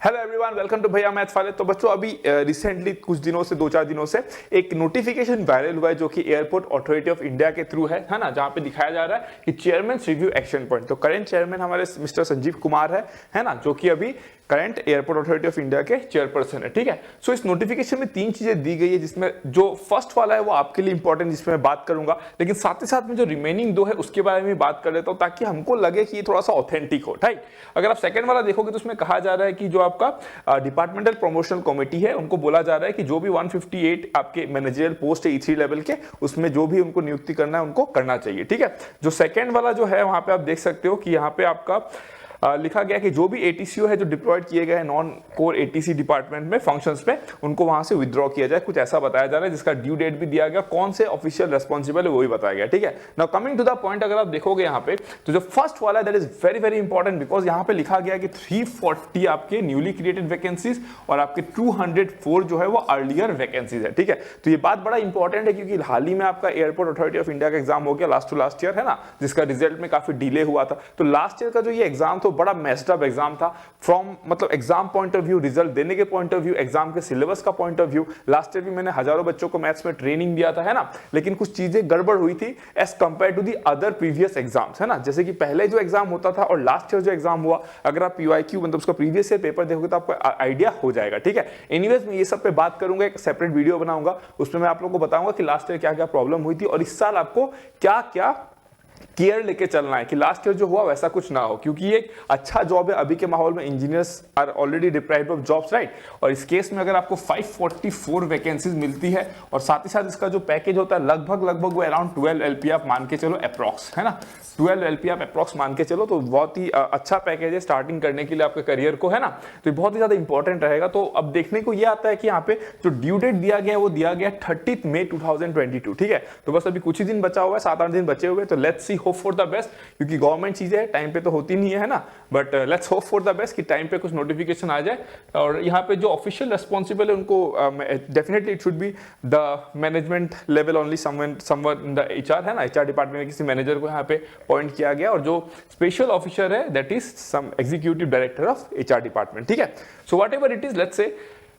Hello everyone, welcome to भैया maths वाले। तो बच्चों अभी रिसेंटली कुछ दिनों से 2-4 दिनों से एक नोटिफिकेशन वायरल हुआ है जो कि एयरपोर्ट अथॉरिटी ऑफ इंडिया के थ्रू है ना, जहां पे दिखाया जा रहा है कि चेयरमैन रिव्यू एक्शन पॉइंट। तो करंट चेयरमैन हमारे मिस्टर संजीव कुमार है ना, जो कि अभी current airport authority of India के चेयरपर्सन है। ठीक है, सो इस नोटिफिकेशन में 3 चीजें दी गई है, जिसमें जो फर्स्ट वाला है वो आपके लिए इंपॉर्टेंट, जिसमें मैं बात करूंगा, लेकिन साथ ही साथ में जो रिमेनिंग 2 है उसके बारे में बात कर लेता हूं ताकि हमको लगे कि ये थोड़ा सा ऑथेंटिक हो। ठीक, अगर आप सेकंड वाला देखोगे तो उसमें कहा जा रहा है कि जो आपका डिपार्टमेंटल प्रमोशनल कमेटी है उनको बोला जा रहा है कि जो भी 158 आपके मैनेजरियल पोस्ट है E3 लेवल के, उसमें जो भी उनको नियुक्ति करना है उनको करना चाहिए। ठीक है, जो सेकंड वाला जो है वहां पे आप देख सकते हो कि यहाँ पे आपका लिखा गया कि जो भी एटीसीओ है जो डिप्लॉयड किए गए हैं नॉन कोर एटीसी डिपार्टमेंट में फंक्शंस में, उनको वहां से विथड्रॉ किया जाए, कुछ ऐसा बताया जा रहा है, जिसका ड्यू डेट भी दिया गया, कौन से ऑफिशियल रेस्पॉन्सिबल है वो भी बताया गया। ठीक है, now coming to the point, अगर आप देखोगे यहाँ पे तो जो फर्स्ट वाला है that is very very important, because यहाँ पे लिखा गया कि 340 आपके न्यूली क्रिएटेड वैकेंसीज और आपके 204 जो है वो अर्लियर वैकेंसीज है। ठीक है, तो ये बात बड़ा इंपॉर्टेंट है क्योंकि हाल ही में आपका एयरपोर्ट अथॉरिटी ऑफ इंडिया का एग्जाम हो गया लास्ट टू लास्ट ईयर, है ना, जिसका रिजल्ट में काफी डिले हुआ था। तो लास्ट ईयर का जो ये एग्जाम था बड़ा मेस्ड अप एग्जाम था, फ्रॉम मतलब exam point of view, result देने के पॉइंट ऑफ व्यू, एग्जाम के सिलेबस का point of view. Last year भी मैंने हजारों बच्चों को मैथ्स में ट्रेनिंग दिया था, है ना, लेकिन कुछ चीजें गड़बड़ हुई थी as compare to the other previous exams, है ना। जैसे कि पहले जो एग्जाम होता था और लास्ट ईयर जो एग्जाम हुआ, अगर आप PYQ मतलब उसका प्रीवियस ईयर पेपर देखोगे तो आपको आइडिया हो जाएगा। ठीक है, एनीवेज मैं ये सब पे बात करूंगा, एक सेपरेट वीडियो बनाऊंगा, उसमें मैं आप लोगों को बताऊंगा कि लास्ट ईयर क्या क्या प्रॉब्लम हुई थी और इस साल आपको क्या क्या केयर लेके चलना है कि लास्ट ईयर जो हुआ वैसा कुछ ना हो, क्योंकि ये एक अच्छा जॉब है। अभी के माहौल में engineers are already deprived of jobs, right, और इस केस में अगर आपको 544 वैकेंसीज मिलती है और साथ ही साथ इसका जो पैकेज होता है लगभग वो अराउंड 12 LP आप मान के चलो अप्रॉक्स, है ना, 12 LP आप अप्रॉक्स मान के चलो, तो बहुत ही अच्छा पैकेज है स्टार्टिंग करने के लिए आपके करियर को, है ना। तो बहुत ही ज्यादा इंपॉर्टेंट रहेगा। तो अब देखने को ये आता है कि यहाँ पे जो ड्यू डेट दिया गया है वो दिया गया 30 मई 2022। ठीक है, तो बस अभी कुछ ही दिन बचा हुआ है, 7-8 दिन बचे हुए, तो let's see, hope for the best, क्योंकि गवर्नमेंट चीजें टाइम पे तो होती नहीं है ना, but let's hope for the best कि टाइम पे कुछ नोटिफिकेशन आ जाए। और यहाँ पे जो ऑफिशियल रेस्पॉन्सिबल है उनको definitely it should be the management level only, someone in the HR, है ना, HR डिपार्टमेंट में किसी मैनेजर को यहाँ पे पॉइंट किया गया, और जो स्पेशल ऑफिसर है that is some executive director of HR department. ठीक है, so what ever it is, let's say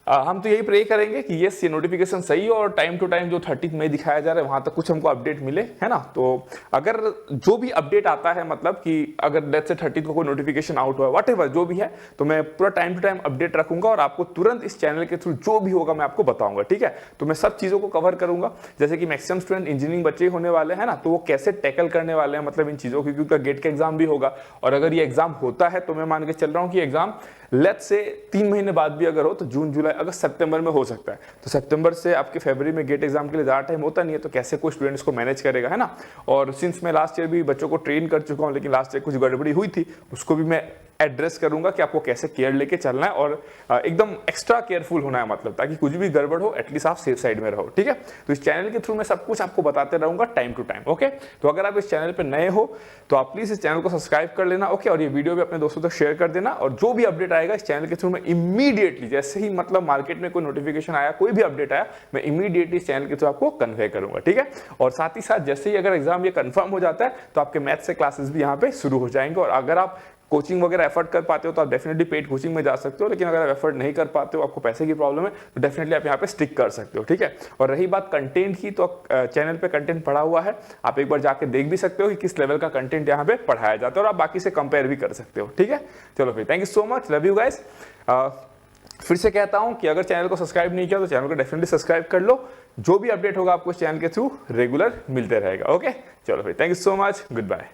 हम तो यही प्रे करेंगे कि ये नोटिफिकेशन सही हो और टाइम टू टाइम जो 30 मई दिखाया जा रहा है वहां तक कुछ हमको अपडेट मिले, है ना। तो अगर जो भी अपडेट आता है, मतलब कि अगर लेट्स से 30 को कोई नोटिफिकेशन आउट हुआ, व्हाटएवर जो भी है, तो मैं पूरा टाइम टू टाइम अपडेट रखूंगा और आपको तुरंत इस चैनल के थ्रू जो भी होगा मैं आपको बताऊंगा। ठीक है, तो मैं सब चीजों को कवर करूंगा, जैसे कि मैक्सिमम स्टूडेंट इंजीनियरिंग बच्चे होने वाले हैं ना, तो वो कैसे टैकल करने वाले हैं मतलब इन चीजों की, क्योंकि गेट का एग्जाम भी होगा, और अगर ये एग्जाम होता है तो मैं मान के चल रहा हूँ कि एग्जाम लेट्स से 3 महीने बाद भी अगर हो तो जून, जुलाई, अगस्त, सितंबर में हो सकता है। तो सितंबर से आपके फरवरी में गेट एग्जाम के लिए ज़्यादा टाइम होता नहीं है, तो कैसे कोई स्टूडेंट्स को मैनेज करेगा, है ना। और सिंस मैं लास्ट ईयर भी बच्चों को ट्रेन कर चुका हूँ, लेकिन लास्ट ईयर कुछ गड़बड़ी हुई थी, उसको भी मैं एड्रेस करूंगा कि आपको कैसे केयर लेके चलना है और एकदम एक्स्ट्रा केयरफुल होना है, मतलब ताकि कुछ भी गड़बड़ हो एटलीस्ट आप सेफ साइड में रहो। ठीक है, तो इस चैनल के थ्रू मैं सब कुछ आपको बताते रहूंगा टाइम टू टाइम। ओके, तो अगर आप इस चैनल पे नए हो तो आप प्लीज इस चैनल को सब्सक्राइब कर लेना, ओके, और ये वीडियो भी अपने दोस्तों तक शेयर कर देना, और जो भी अपडेट आएगा इस चैनल के थ्रू मैं इमीडिएटली, जैसे ही मतलब मार्केट में कोई नोटिफिकेशन आया, कोई भी अपडेट आया, मैं इमीडिएटली इस चैनल के थ्रू आपको कन्वे करूंगा। ठीक है, और साथ ही साथ जैसे ही अगर एग्जाम ये कंफर्म हो जाता है तो आपके मैथ्स से क्लासेस भी यहाँ पे शुरू हो जाएंगे, और अगर आप कोचिंग वगैरह एफर्ट कर पाते हो तो आप डेफिनेटली पेड कोचिंग में जा सकते हो, लेकिन अगर आप एफर्ट नहीं कर पाते हो, आपको पैसे की प्रॉब्लम है, तो डेफिनेटली आप यहाँ पे स्टिक कर सकते हो। ठीक है, और रही बात कंटेंट की, तो चैनल पे कंटेंट पढ़ा हुआ है, आप एक बार जाके देख भी सकते हो कि किस लेवल का कंटेंट यहाँ पे पढ़ाया जाता है, और आप बाकी से कंपेयर भी कर सकते हो। ठीक है, चलो फिर, thank you so much, love you guys. फिर से कहता हूं कि अगर चैनल को सब्सक्राइब नहीं किया तो चैनल को डेफिनेटली सब्सक्राइब कर लो, जो भी अपडेट होगा आपको इस चैनल के थ्रू रेगुलर मिलते रहेगा। ओके, चलो फिर, thank you so much, good bye.